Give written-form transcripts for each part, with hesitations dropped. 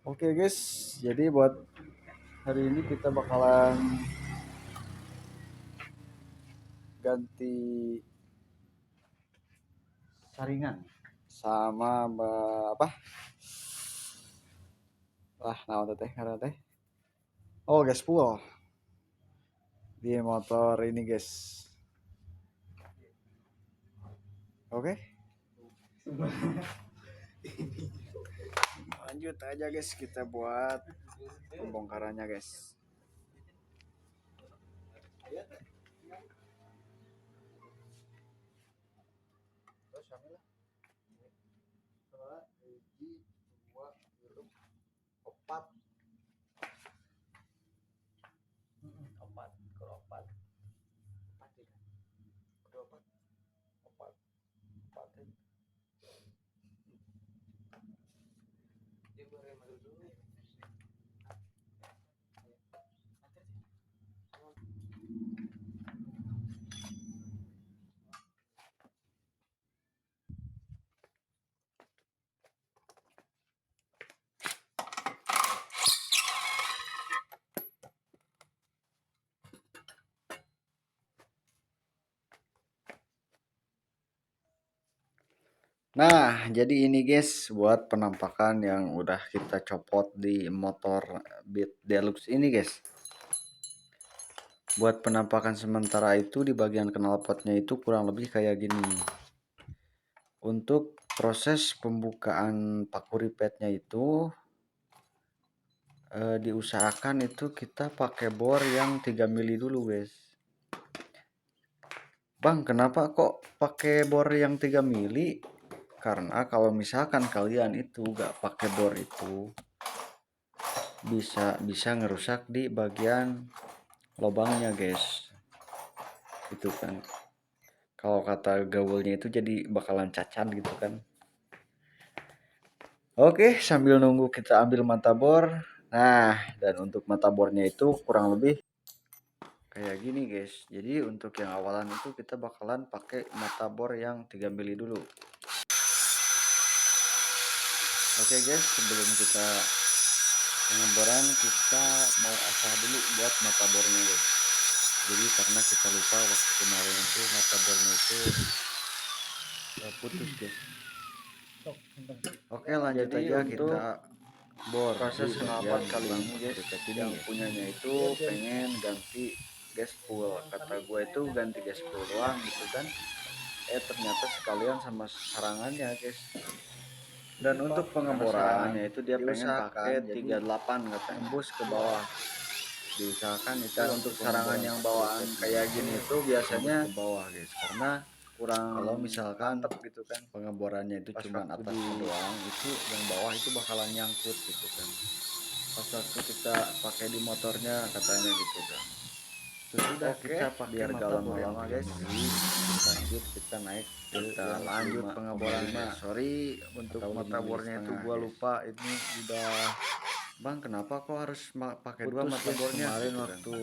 Oke guys, jadi buat hari ini kita bakalan ganti saringan sama apa? Nah teh karena teh. Oh gas fuel di motor ini guys. Oke, lanjut aja guys kita buat pembongkarannya guys. Opat, opat, opat, opat, opat, opat. Nah, jadi ini guys buat penampakan yang udah kita copot di motor Beat Deluxe ini guys. Buat penampakan sementara itu di bagian knalpotnya itu kurang lebih kayak gini. Untuk proses pembukaan paku ripetnya itu diusahakan itu kita pakai bor yang 3 mili dulu guys. Bang, kenapa kok pakai bor yang 3 mili? Karena kalau misalkan kalian itu gak pakai bor itu bisa ngerusak di bagian lubangnya guys. Itu kan. Kalau kata gaulnya itu jadi bakalan cacat gitu kan. Oke, sambil nunggu kita ambil mata bor. Nah, dan untuk mata bornya itu kurang lebih kayak gini guys. Jadi untuk yang awalan itu kita bakalan pakai mata bor yang 3 mili dulu. Oke guys, sebelum kita pengeboran kita mau asah dulu buat mata bornya guys. Jadi karena kita lupa waktu kemarin itu mata bornya itu putus guys. Oke, lanjut Jadi aja untuk kita bor proses di knalpot bagian kali lubang ini guys, ripet yang ini. punyanya itu pengen ganti gas fuel. Kata gue itu ganti gas fuel doang gitu kan. Ternyata sekalian sama sarangannya guys. Dan untuk pengeboran Sarangannya itu dia pengen pakai diusahakan jadi 38 katanya. tembus ke bawah. Diusahakan itu Dan untuk sarangan pengeboran yang paku bawaan ripetnya kayak itu gini itu tembus biasanya ke bawah guys. Karena kurang kalau misalkan mantep gitu kan. pengeborannya itu Pas cuman waktu atasnya doang, itu yang bawah itu bakalan nyangkut gitu kan. Pas waktu kita pakai di motornya katanya gitu kan. Terus udah Oke, kita pakai biar mata gak bor yang lama-lama 3 guys. mili, lanjut kita naik ke Kita yang lanjut pengeboran 5,5 guys. Sorry untuk atau 5 mata mili bornya itu setengah gua guys. lupa, ini udah Bang, kenapa kok harus pakai dua putus mata guys bornya kemarin gitu kan? waktu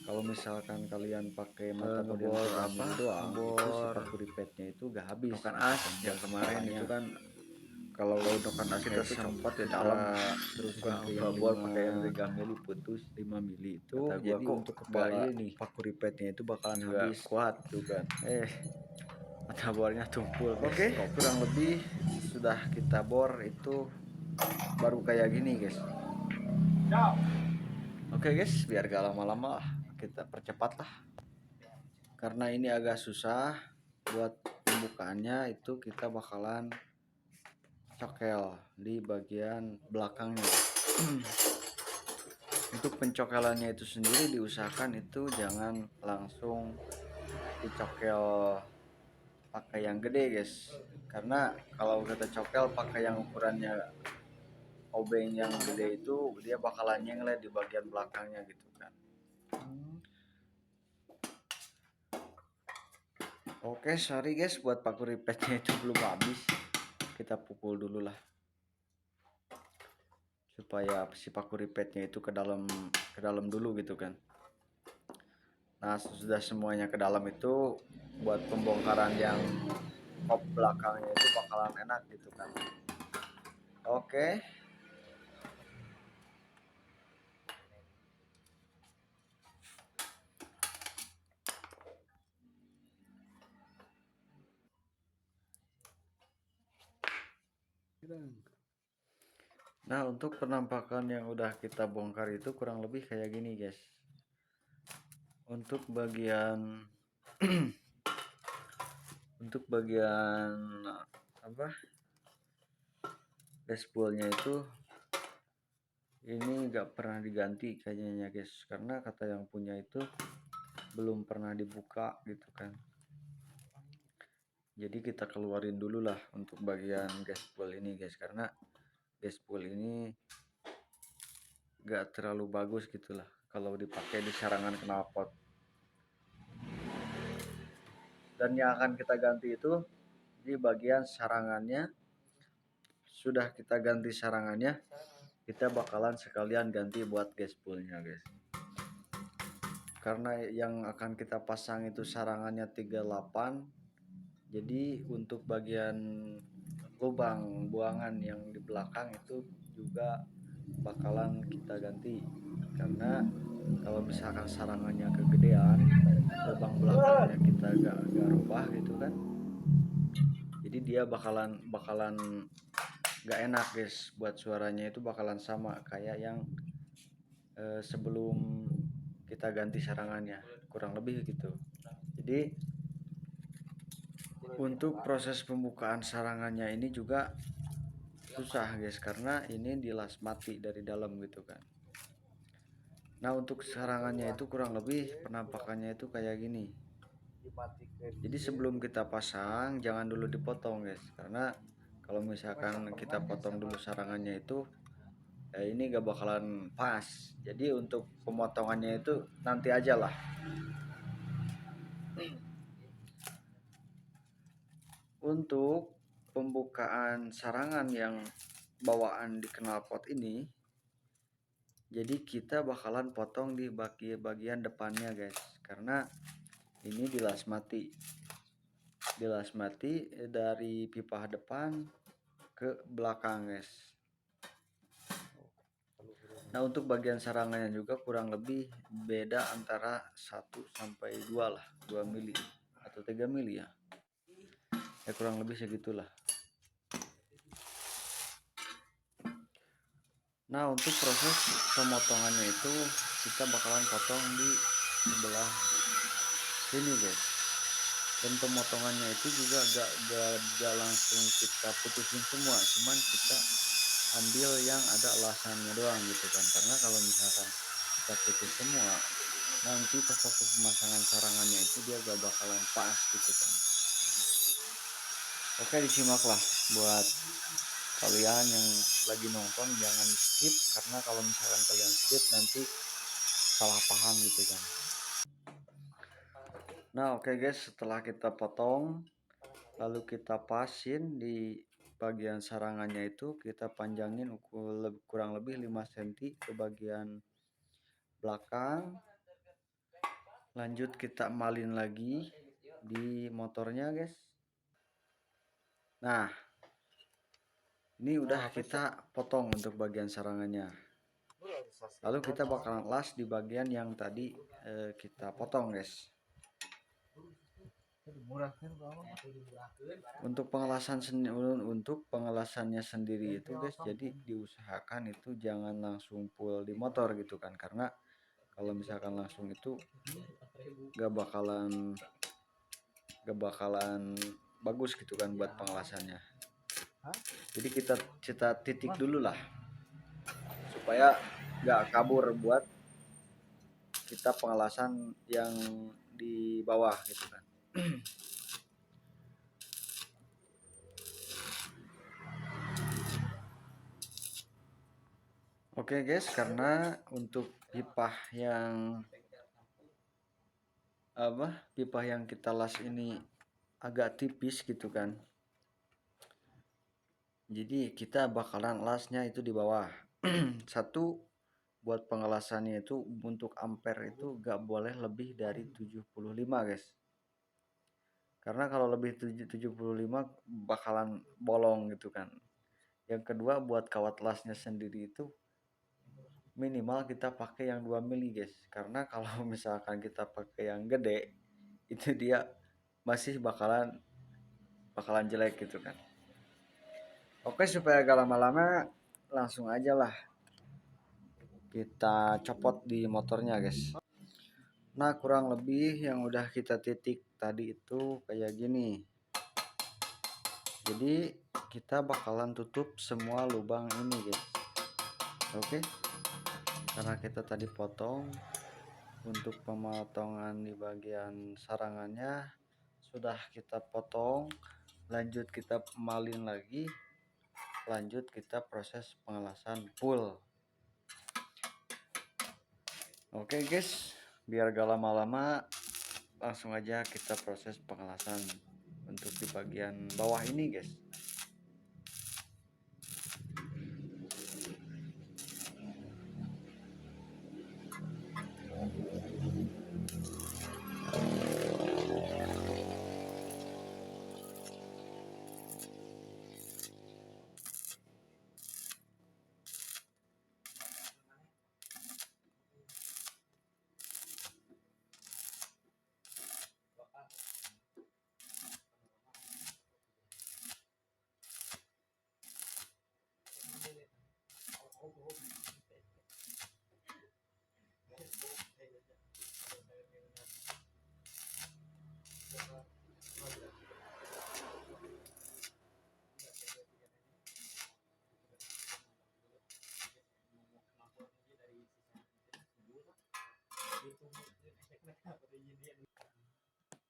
Kalau misalkan kalian pakai mata bor yang ngebor 3 apa mili doang, itu si ngebor paku ripetnya itu gak habis noken gitu as kan yang buat kemarin kepalanya. itu kan. Kalau Noken as kita kita tuh copot di kita dalam, terusin bukan ke yang ngebor pakai yang 3 mili putus. 5 mili itu, Kata gua jadi kok untuk kepala bahaya nih, paku ripetnya itu bakalan nggak habis. kuat tuh kan. Mata bornya tumpul guys. Oke, kurang lebih sudah kita bor itu baru kayak gini guys. Oke guys, biar gak lama-lama kita percepat lah. Karena ini agak susah buat pembukaannya, itu kita bakalan cokel di bagian belakangnya. Untuk pencokelannya itu sendiri diusahakan itu jangan langsung dicokel pakai yang gede guys. Karena kalau kita cokel pakai yang ukurannya obeng yang gede itu dia bakalan nyenglet di bagian belakangnya gitu kan. Oke, sorry guys buat paku ripetnya itu belum habis. Kita pukul dulu lah. Supaya si paku ripetnya itu ke dalam dulu gitu kan. Nah, sudah semuanya ke dalam itu buat pembongkaran yang kop belakangnya itu bakalan enak gitu kan. Oke. Nah, untuk penampakan yang udah kita bongkar itu kurang lebih kayak gini, guys. Untuk bagian untuk bagian apa? Dashboardnya itu ini nggak pernah diganti kayaknya, guys. Karena kata yang punya itu belum pernah dibuka gitu kan. Jadi kita keluarin dulu lah untuk bagian gaspol ini, guys, karena gaspol ini gak terlalu bagus gitulah kalau dipakai di sarangan knalpot. Dan yang akan kita ganti itu di bagian sarangannya. Sudah kita ganti sarangannya, kita bakalan sekalian ganti buat gaspolnya, guys. Karena yang akan kita pasang itu sarangannya 38, jadi untuk bagian lubang buangan yang di belakang itu juga bakalan kita ganti, karena kalau misalkan sarangannya kegedean, lubang belakangnya kita gak rubah gitu kan, jadi dia bakalan gak enak, guys. Buat suaranya itu bakalan sama kayak yang sebelum kita ganti sarangannya, kurang lebih gitu. Jadi untuk proses pembukaan sarangannya ini juga susah, guys, karena ini dilas mati dari dalam gitu kan. Nah, untuk sarangannya itu kurang lebih penampakannya itu kayak gini. Jadi sebelum kita pasang jangan dulu dipotong, guys, karena kalau misalkan kita potong dulu sarangannya itu ini gak bakalan pas. Jadi untuk pemotongannya itu nanti aja lah. Untuk pembukaan sarangan yang bawaan di knalpot ini, jadi kita bakalan potong di bagian depannya, guys, karena ini dilas mati dari pipa depan ke belakang, guys. Nah, untuk bagian sarangannya juga kurang lebih beda antara 1 sampai 2 lah, 2 mili atau 3 mili ya. Ya kurang lebih segitulah. Nah, untuk proses pemotongannya itu kita bakalan potong di sebelah sini, guys. Dan pemotongannya itu juga gak langsung kita putusin semua, cuman kita ambil yang ada elasannya doang gitu kan, karena kalau misalkan kita putus semua nanti pas waktu pemasangan sarangannya itu dia gak bakalan pas gitu kan. Oke, disimaklah buat kalian yang lagi nonton, jangan di skip, karena kalau misalkan kalian skip nanti salah paham gitu kan. Nah, oke, guys, setelah kita potong lalu kita pasin di bagian sarangannya itu, kita panjangin kurang lebih 5 cm ke bagian belakang. Lanjut kita malin lagi di motornya, guys. Nah, ini udah kita potong untuk bagian sarangannya. Lalu kita bakalan las di bagian yang tadi kita potong, guys. Untuk pengelasannya sendiri itu, guys, jadi diusahakan itu jangan langsung full di motor gitu kan, karena kalau misalkan langsung itu gak bakalan bagus gitu kan buat pengelasannya. Jadi kita titik dulu lah supaya gak kabur buat kita pengelasan yang di bawah gitu kan. Oke, guys, karena untuk pipa yang kita las ini agak tipis gitu kan, jadi kita bakalan lasnya itu di bawah. Satu, buat pengelasannya itu untuk ampere itu gak boleh lebih dari 75, guys, karena kalau lebih 75 bakalan bolong gitu kan. Yang kedua, buat kawat lasnya sendiri itu minimal kita pakai yang 2 mili, guys, karena kalau misalkan kita pakai yang gede itu dia masih bakalan jelek gitu kan. Oke, supaya gak lama-lama langsung aja lah kita copot di motornya guys. Nah kurang lebih yang udah kita titik tadi itu kayak gini. Jadi kita bakalan tutup semua lubang ini guys. Oke, karena kita tadi potong, untuk pemotongan di bagian sarangannya sudah kita potong, lanjut kita emalin lagi, lanjut kita proses pengelasan full. Oke guys, biar gak lama-lama langsung aja kita proses pengelasan untuk di bagian bawah ini guys.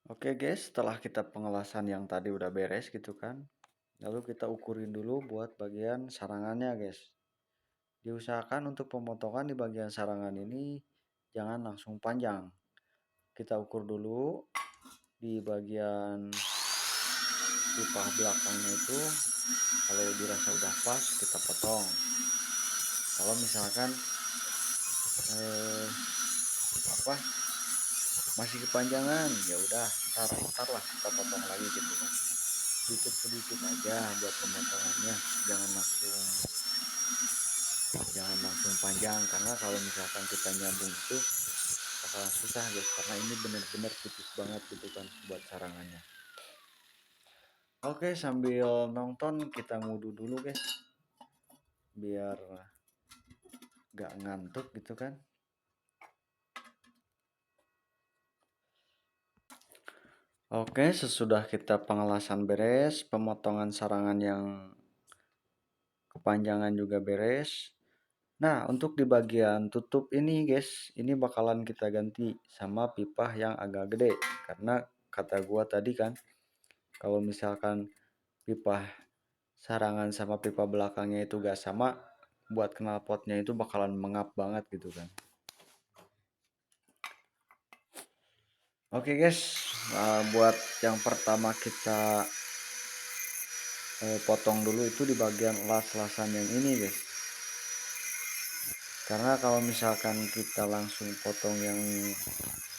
Oke guys, setelah kita pengelasan yang tadi udah beres gitu kan, lalu kita ukurin dulu buat bagian sarangannya guys. Diusahakan untuk pemotongan di bagian sarangan ini jangan langsung panjang. Kita ukur dulu di bagian pipa belakangnya itu, kalau dirasa udah pas kita potong. Kalau misalkan apa masih kepanjangan, ya udah ntar lah kita potong lagi gitu kan, sedikit aja buat pemotongannya, jangan langsung panjang, karena kalau misalkan kita nyambung itu bakalan susah guys, karena ini bener-bener tipis banget gitu kan buat sarangannya. Oke, sambil nonton kita ngudu dulu guys, biar gak ngantuk gitu kan. Oke, sesudah kita pengelasan beres, pemotongan sarangan yang kepanjangan juga beres. Nah, untuk di bagian tutup ini guys, ini bakalan kita ganti sama pipa yang agak gede. Karena kata gua tadi kan, kalau misalkan pipa sarangan sama pipa belakangnya itu gak sama, buat knalpotnya itu bakalan mengap banget gitu kan. Oke guys, buat yang pertama kita potong dulu itu di bagian las-lasan yang ini guys, karena kalau misalkan kita langsung potong yang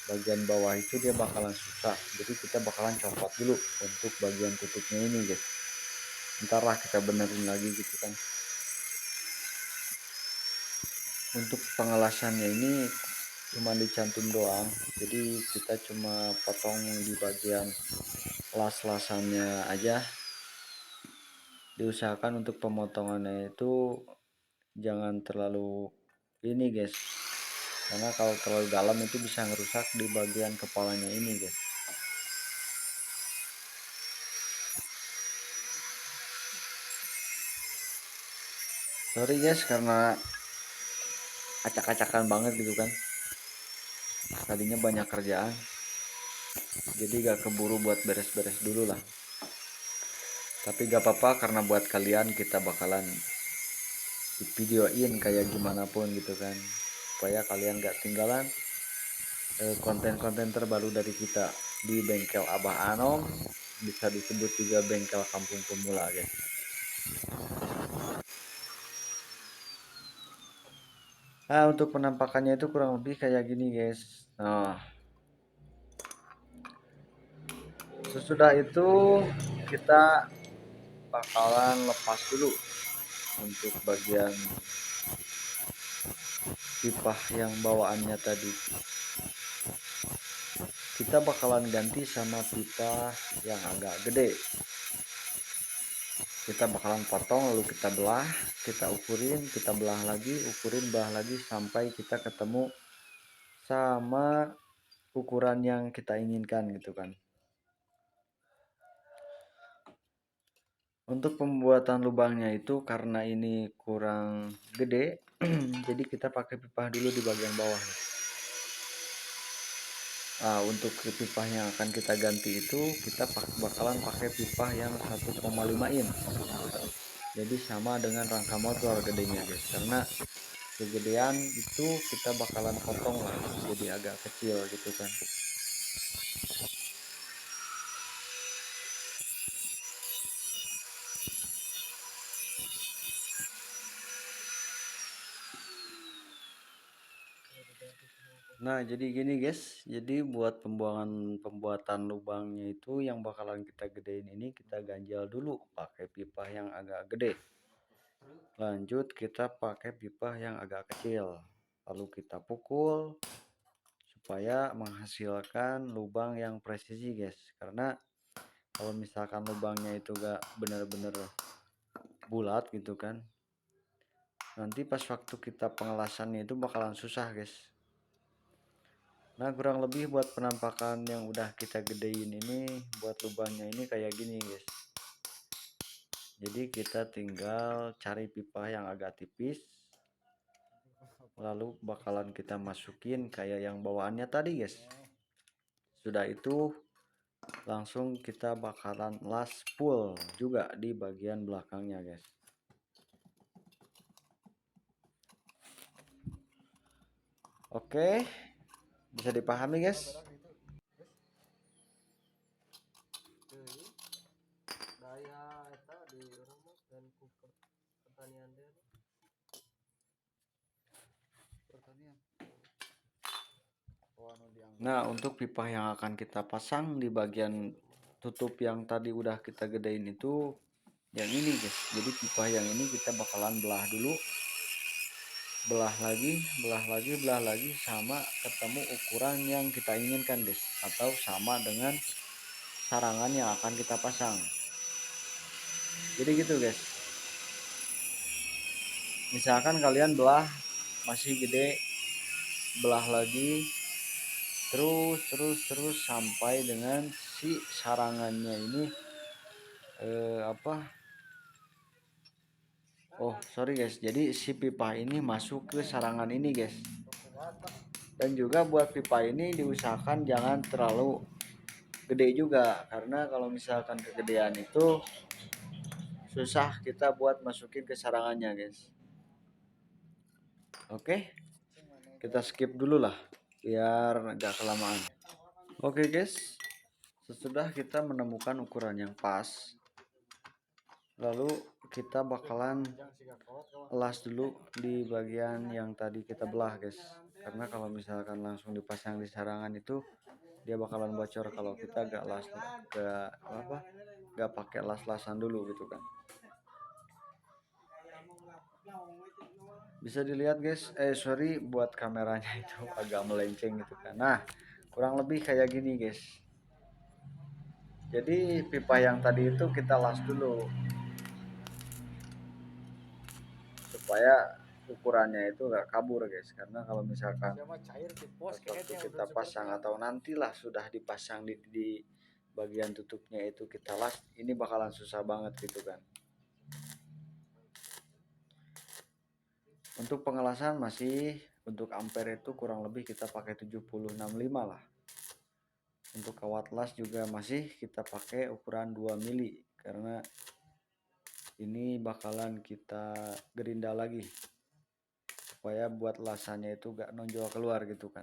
bagian bawah itu dia bakalan susah, jadi kita bakalan copot dulu untuk bagian tutupnya ini guys, ntar lah kita benerin lagi gitu kan. Untuk pengelasannya ini cuma dicantum doang, jadi kita cuma potong di bagian las-lasannya aja. Diusahakan untuk pemotongannya itu jangan terlalu ini guys, karena kalau terlalu dalam itu bisa ngerusak di bagian kepalanya ini guys. Sorry guys karena acak-acakan banget gitu kan, tadinya banyak kerjaan jadi gak keburu buat beres-beres dulu lah, tapi gak apa-apa karena buat kalian kita bakalan videoin kayak gimana pun gitu kan, supaya kalian gak tinggalan konten-konten terbaru dari kita di bengkel Abah Anom, bisa disebut juga bengkel kampung pemula guys. Nah untuk penampakannya itu kurang lebih kayak gini guys. Nah sesudah itu kita bakalan lepas dulu untuk bagian pipa yang bawaannya tadi, kita bakalan ganti sama pipa yang agak gede. kita bakalan potong, lalu kita belah, kita ukurin, kita belah lagi, ukurin, belah lagi sampai kita ketemu sama ukuran yang kita inginkan gitu kan. Untuk pembuatan lubangnya itu karena ini kurang gede jadi kita pakai pipa dulu di bagian bawah. Nah, untuk pipa yang akan kita ganti itu kita bakalan pakai pipa yang 1,5 in. Jadi sama dengan rangka motor gedenya guys, karena kegedean itu kita bakalan potong lah jadi agak kecil gitu kan. Nah jadi gini guys, jadi buat pembuatan lubangnya itu yang bakalan kita gedein ini kita ganjal dulu pakai pipa yang agak gede, lanjut kita pakai pipa yang agak kecil, lalu kita pukul supaya menghasilkan lubang yang presisi guys. Karena kalau misalkan lubangnya itu gak bener-bener bulat gitu kan, nanti pas waktu kita pengelasannya itu bakalan susah guys. Nah kurang lebih buat penampakan yang udah kita gedein ini, buat lubangnya ini kayak gini guys. Jadi kita tinggal cari pipa yang agak tipis, lalu bakalan kita masukin kayak yang bawaannya tadi guys. Sudah itu langsung kita bakalan las full juga di bagian belakangnya guys. Oke, bisa dipahami guys. Nah untuk pipa yang akan kita pasang di bagian tutup yang tadi udah kita gedein itu yang ini guys. Jadi pipa yang ini kita bakalan belah dulu, belah lagi, belah lagi, belah lagi sama ketemu ukuran yang kita inginkan guys, atau sama dengan sarangan yang akan kita pasang. Jadi gitu guys, misalkan kalian belah masih gede, belah lagi terus sampai dengan si sarangannya ini sorry guys, jadi si pipa ini masuk ke sarangan ini guys. Dan juga buat pipa ini diusahakan jangan terlalu gede juga, karena kalau misalkan kegedean itu susah kita buat masukin ke sarangannya guys. Oke, kita skip dulu lah biar gak kelamaan. Oke guys, sesudah kita menemukan ukuran yang pas, lalu kita bakalan las dulu di bagian yang tadi kita belah guys. Karena kalau misalkan langsung dipasang di sarangan itu dia bakalan bocor kalau kita gak pakai las-lasan dulu gitu kan. Bisa dilihat guys, sorry buat kameranya itu agak melenceng gitu kan. Nah kurang lebih kayak gini guys. Jadi pipa yang tadi itu kita las dulu supaya ukurannya itu gak kabur guys. Karena kalau misalkan waktu kita pasang atau nantilah sudah dipasang di bagian tutupnya itu kita las, ini bakalan susah banget gitu kan. Untuk pengelasan masih untuk ampere itu kurang lebih kita pakai 7065 lah. Untuk kawat las juga masih kita pakai ukuran 2 mili karena ini bakalan kita gerinda lagi supaya buat lasannya itu gak nonjol keluar gitu kan.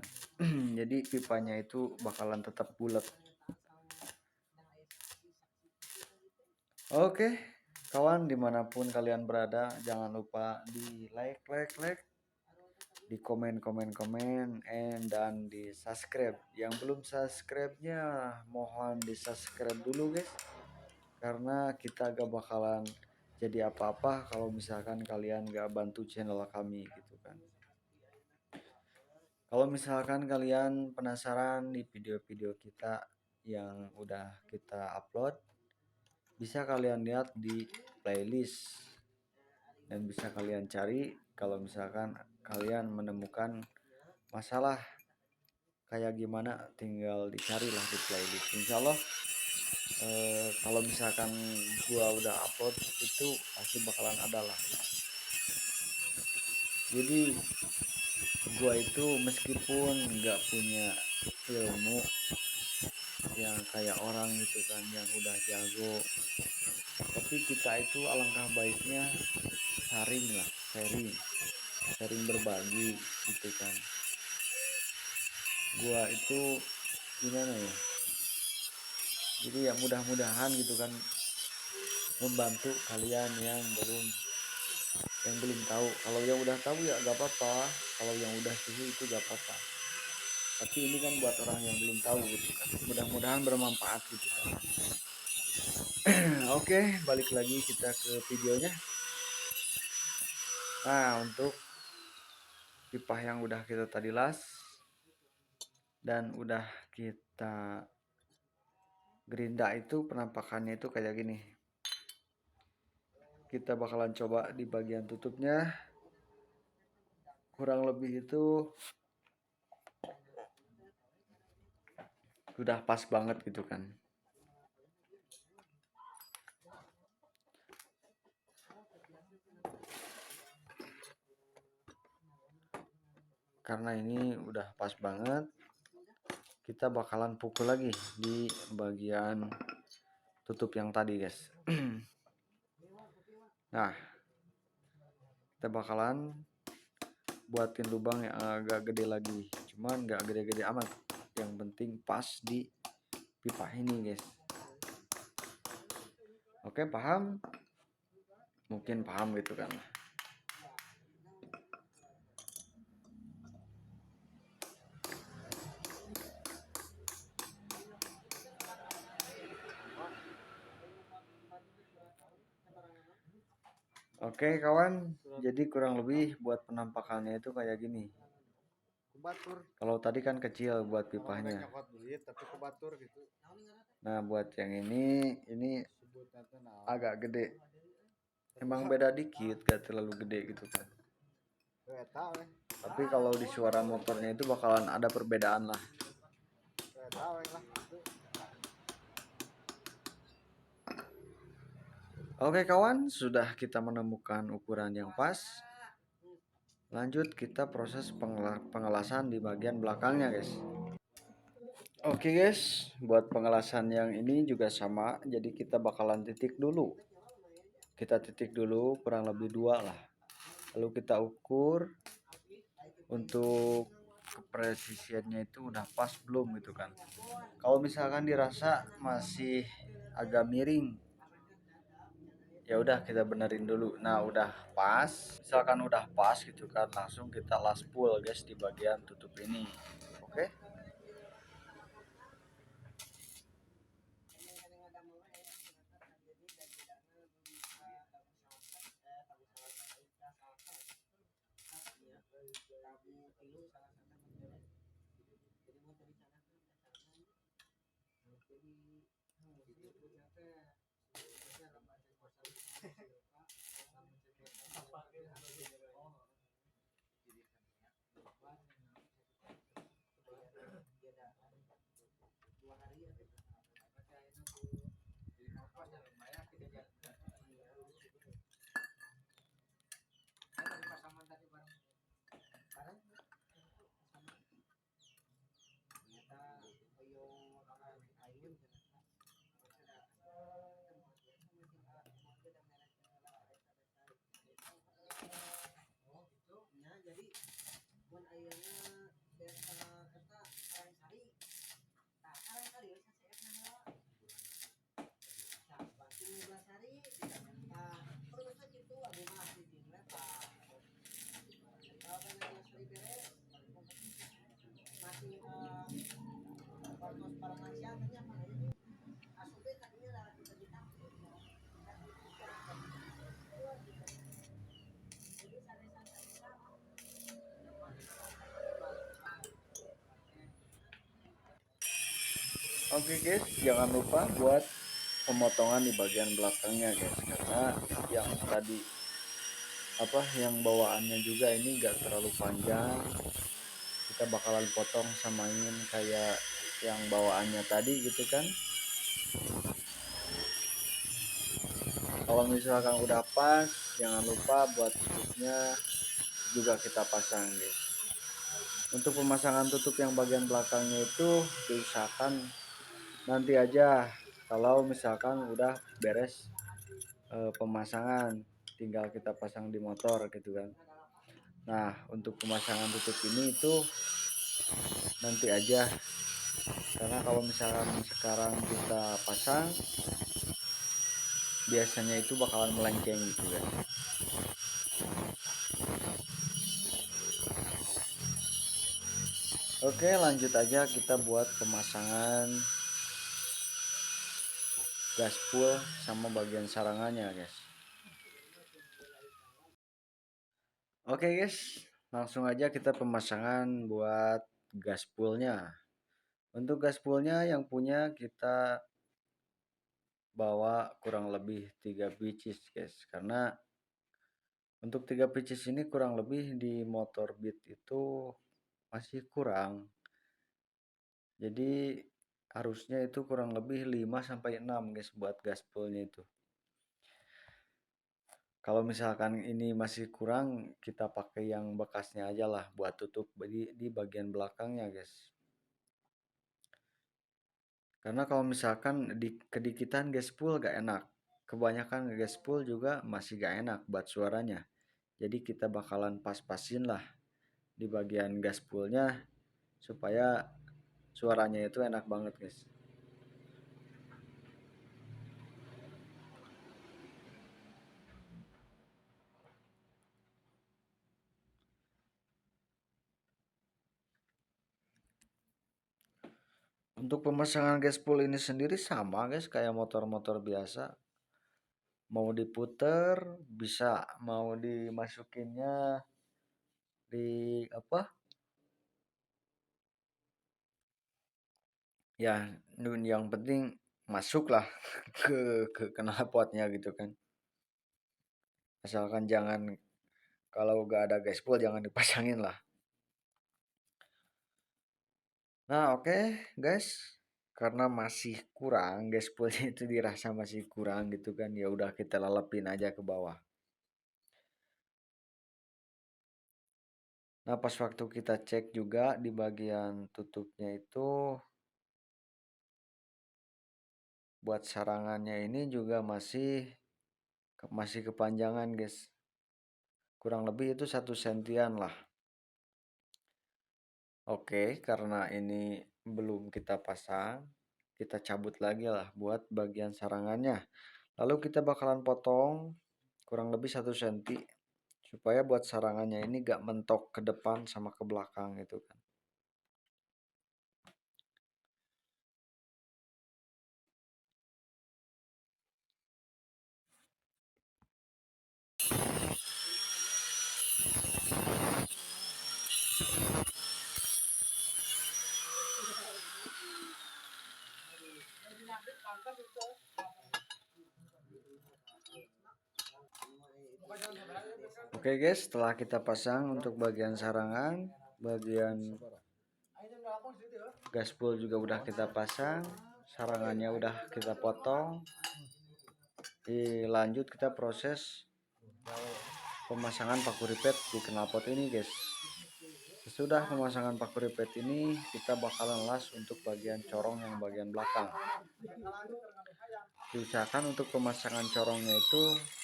Jadi pipanya itu bakalan tetap bulat. Oke kawan, dimanapun kalian berada jangan lupa di like, di komen, dan di subscribe. Yang belum subscribe-nya mohon di subscribe dulu guys, karena kita gak bakalan jadi apa-apa kalau misalkan kalian gak bantu channel kami gitu kan. Kalau misalkan kalian penasaran di video-video kita yang udah kita upload, bisa kalian lihat di playlist, dan bisa kalian cari kalau misalkan kalian menemukan masalah kayak gimana, tinggal dicari lah di playlist. Insya Allah kalau misalkan gua udah upload itu pasti bakalan ada lah. Jadi gua itu meskipun nggak punya ilmu yang kayak orang gitu kan yang udah jago, tapi kita itu alangkah baiknya sharing berbagi gitu kan. Gua itu gimana ya, jadi ya mudah-mudahan gitu kan membantu kalian yang belum tahu. Kalau yang udah tahu ya gak apa-apa, kalau yang udah suhu itu gak apa-apa, tapi ini kan buat orang yang belum tahu gitu kan, mudah-mudahan bermanfaat gitu kan. Oke, balik lagi kita ke videonya. Nah, untuk pipa yang udah kita tadi las dan udah kita gerinda itu penampakannya itu kayak gini. Kita bakalan coba di bagian tutupnya, kurang lebih itu udah pas banget gitu kan. Karena ini udah pas banget, kita bakalan pukul lagi di bagian tutup yang tadi guys. Nah, kita bakalan buatin lubang yang agak gede lagi, cuman nggak gede-gede amat, yang penting pas di pipa ini guys. Oke, paham? Mungkin paham gitu kan. Oke kawan, jadi kurang lebih buat penampakannya itu kayak gini. Kalau tadi kan kecil buat pipanya. Nah, buat yang ini agak gede. Emang beda dikit, gak terlalu gede gitu kan. Tapi kalau di suara motornya itu bakalan ada perbedaan lah. Oke kawan, sudah kita menemukan ukuran yang pas. Lanjut kita proses pengelasan di bagian belakangnya guys. Oke guys, buat pengelasan yang ini juga sama. Jadi kita bakalan titik dulu. Kita titik dulu kurang lebih 2 lah. Lalu kita ukur untuk kepresisiannya itu udah pas belum gitu kan. Kalau misalkan dirasa masih agak miring, ya udah kita benerin dulu. Nah, udah pas. Misalkan udah pas gitu kan, langsung kita las full guys di bagian tutup ini. Oke. Oke guys, jangan lupa buat pemotongan di bagian belakangnya guys, karena yang tadi yang bawaannya juga ini gak terlalu panjang, kita bakalan potong samain kayak yang bawaannya tadi gitu kan. Kalau misalkan udah pas, jangan lupa buat tutupnya juga kita pasang guys. Untuk pemasangan tutup yang bagian belakangnya itu diusahakan nanti aja kalau misalkan udah beres pemasangan, tinggal kita pasang di motor gitu kan. Nah untuk pemasangan tutup ini itu nanti aja, karena kalau misalkan sekarang kita pasang biasanya itu bakalan melenceng gitu kan. Oke, lanjut aja kita buat pemasangan gaspol sama bagian sarangannya guys. Oke guys, langsung aja kita pemasangan buat gaspolnya. Untuk gaspolnya yang punya kita bawa kurang lebih 3 pieces guys, karena untuk 3 pieces ini kurang lebih di motor Beat itu masih kurang. Jadi harusnya itu kurang lebih 5 sampai 6 guys buat gaspolnya itu. Kalau misalkan ini masih kurang, kita pakai yang bekasnya aja lah buat tutup di bagian belakangnya guys. Karena kalau misalkan kedikitan gaspol gak enak, kebanyakan gaspol juga masih gak enak buat suaranya. Jadi kita bakalan pas-pasin lah di bagian gaspolnya supaya suaranya itu enak banget guys. Untuk pemasangan gaspol ini sendiri sama guys kayak motor-motor biasa. Mau diputer bisa, mau dimasukinnya di ya, yang penting masuklah ke knalpotnya gitu kan. Asalkan jangan, kalau gak ada gaspol jangan dipasangin lah. Nah oke guys, karena masih kurang gaspolnya itu dirasa masih kurang gitu kan, ya udah kita lelepin aja ke bawah. Nah pas waktu kita cek juga di bagian tutupnya itu buat sarangannya ini juga masih kepanjangan guys, kurang lebih itu 1 sentian lah. Oke, karena ini belum kita pasang, kita cabut lagi lah buat bagian sarangannya. Lalu kita bakalan potong kurang lebih 1 senti supaya buat sarangannya ini gak mentok ke depan sama ke belakang gitu kan. Oke guys, setelah kita pasang untuk bagian sarangan, bagian gaspol juga udah kita pasang, sarangannya udah kita potong. Lanjut kita proses pemasangan paku ripet di knalpot ini guys. Sesudah pemasangan paku ripet ini, kita bakalan las untuk bagian corong yang bagian belakang. Diusahakan untuk pemasangan corongnya itu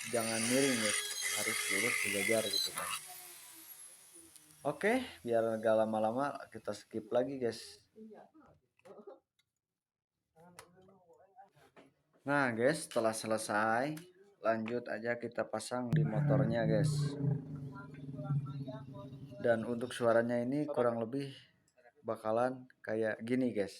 jangan miring guys, harus lurus sejajar gitu kan. Oke, biar gak lama-lama kita skip lagi guys. Nah guys, setelah selesai, lanjut aja kita pasang di motornya guys. Dan untuk suaranya ini kurang lebih bakalan kayak gini guys.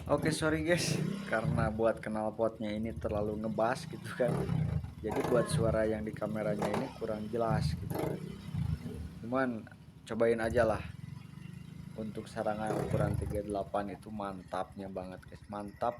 Oke sorry guys, karena buat knalpotnya ini terlalu ngebas gitu kan, jadi buat suara yang di kameranya ini kurang jelas gitu kan. Cuman cobain aja lah untuk sarangan ukuran 38 itu mantapnya banget guys, mantap